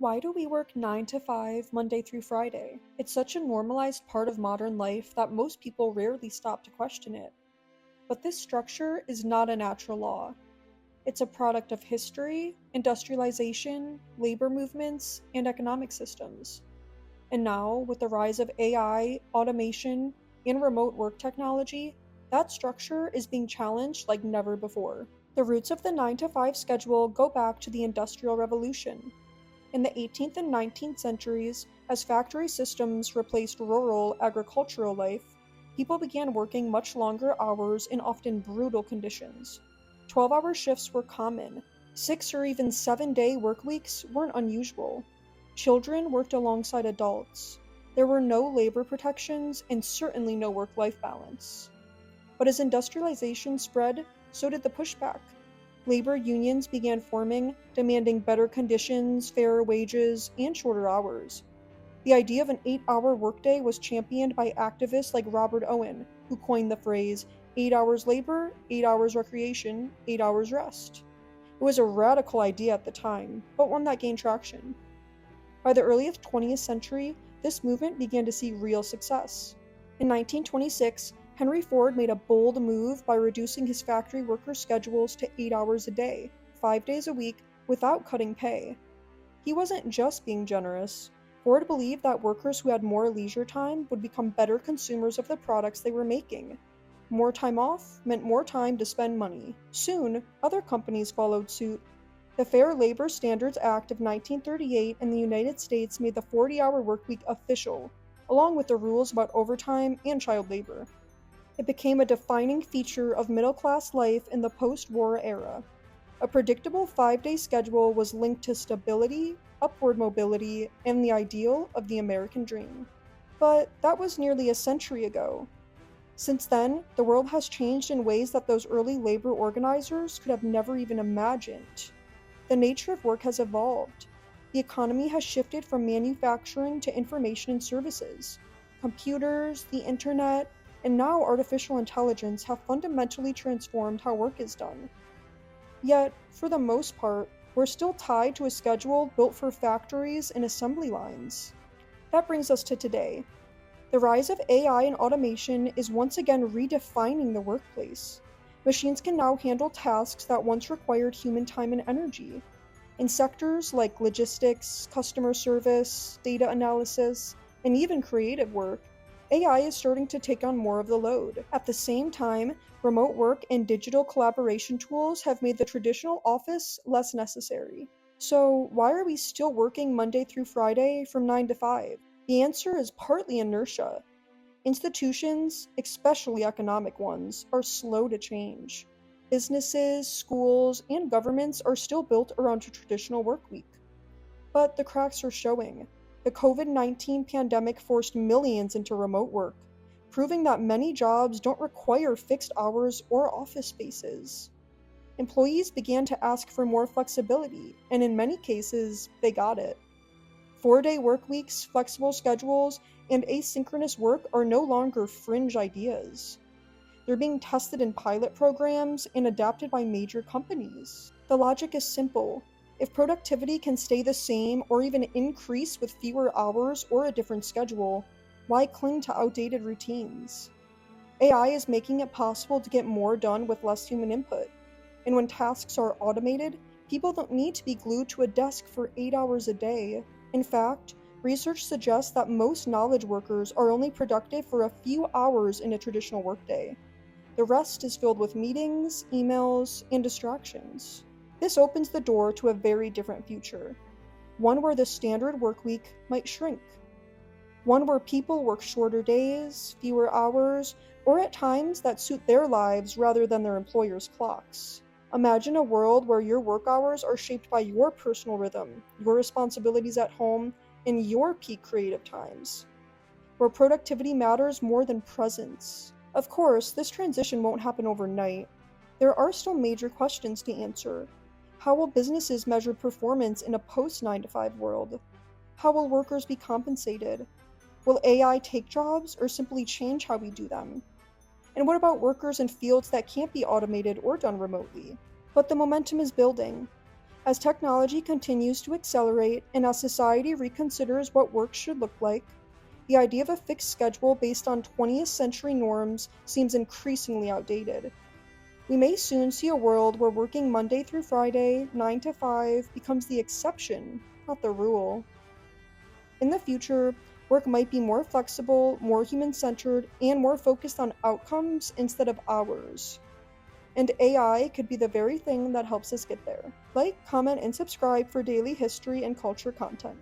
Why do we work 9 to 5 Monday through Friday? It's such a normalized part of modern life that most people rarely stop to question it. But this structure is not a natural law. It's a product of history, industrialization, labor movements, and economic systems. And now, with the rise of AI, automation, and remote work technology, that structure is being challenged like never before. The roots of the 9 to 5 schedule go back to the Industrial Revolution. In the 18th and 19th centuries, as factory systems replaced rural agricultural life, people began working much longer hours in often brutal conditions. 12-hour shifts were common. 6 or even 7-day work weeks weren't unusual. Children worked alongside adults. There were no labor protections and certainly no work-life balance. But as industrialization spread, so did the pushback. Labor unions began forming, demanding better conditions, fairer wages, and shorter hours. The idea of an 8-hour workday was championed by activists like Robert Owen, who coined the phrase 8 hours labor, 8 hours recreation, 8 hours rest. It was a radical idea at the time, but one that gained traction. By the early 20th century, this movement began to see real success. In 1926, Henry Ford made a bold move by reducing his factory workers' schedules to 8 hours a day, 5 days a week, without cutting pay. He wasn't just being generous. Ford believed that workers who had more leisure time would become better consumers of the products they were making. More time off meant more time to spend money. Soon, other companies followed suit. The Fair Labor Standards Act of 1938 in the United States made the 40-hour workweek official, along with the rules about overtime and child labor. It became a defining feature of middle-class life in the post-war era. A predictable 5-day schedule was linked to stability, upward mobility, and the ideal of the American dream. But that was nearly a century ago. Since then, the world has changed in ways that those early labor organizers could have never even imagined. The nature of work has evolved. The economy has shifted from manufacturing to information and services. Computers, the internet, and now artificial intelligence have fundamentally transformed how work is done. Yet, for the most part, we're still tied to a schedule built for factories and assembly lines. That brings us to today. The rise of AI and automation is once again redefining the workplace. Machines can now handle tasks that once required human time and energy. In sectors like logistics, customer service, data analysis, and even creative work, AI is starting to take on more of the load. At the same time, remote work and digital collaboration tools have made the traditional office less necessary. So, why are we still working Monday through Friday from 9 to 5? The answer is partly inertia. Institutions, especially economic ones, are slow to change. Businesses, schools, and governments are still built around a traditional work week. But the cracks are showing. The COVID-19 pandemic forced millions into remote work, proving that many jobs don't require fixed hours or office spaces. Employees began to ask for more flexibility, and in many cases, they got it. 4-day work weeks, flexible schedules, and asynchronous work are no longer fringe ideas. They're being tested in pilot programs and adapted by major companies. The logic is simple. If productivity can stay the same or even increase with fewer hours or a different schedule, why cling to outdated routines? AI is making it possible to get more done with less human input. And when tasks are automated, people don't need to be glued to a desk for 8 hours a day. In fact, research suggests that most knowledge workers are only productive for a few hours in a traditional workday. The rest is filled with meetings, emails, and distractions. This opens the door to a very different future. One where the standard workweek might shrink. One where people work shorter days, fewer hours, or at times that suit their lives rather than their employer's clocks. Imagine a world where your work hours are shaped by your personal rhythm, your responsibilities at home, and your peak creative times. Where productivity matters more than presence. Of course, this transition won't happen overnight. There are still major questions to answer. How will businesses measure performance in a post-9 to 5 world? How will workers be compensated? Will AI take jobs or simply change how we do them? And what about workers in fields that can't be automated or done remotely? But the momentum is building. As technology continues to accelerate and as society reconsiders what work should look like, the idea of a fixed schedule based on 20th century norms seems increasingly outdated. We may soon see a world where working Monday through Friday, 9 to 5, becomes the exception, not the rule. In the future, work might be more flexible, more human centered, and more focused on outcomes instead of hours. And AI could be the very thing that helps us get there. Like, comment, and subscribe for daily history and culture content.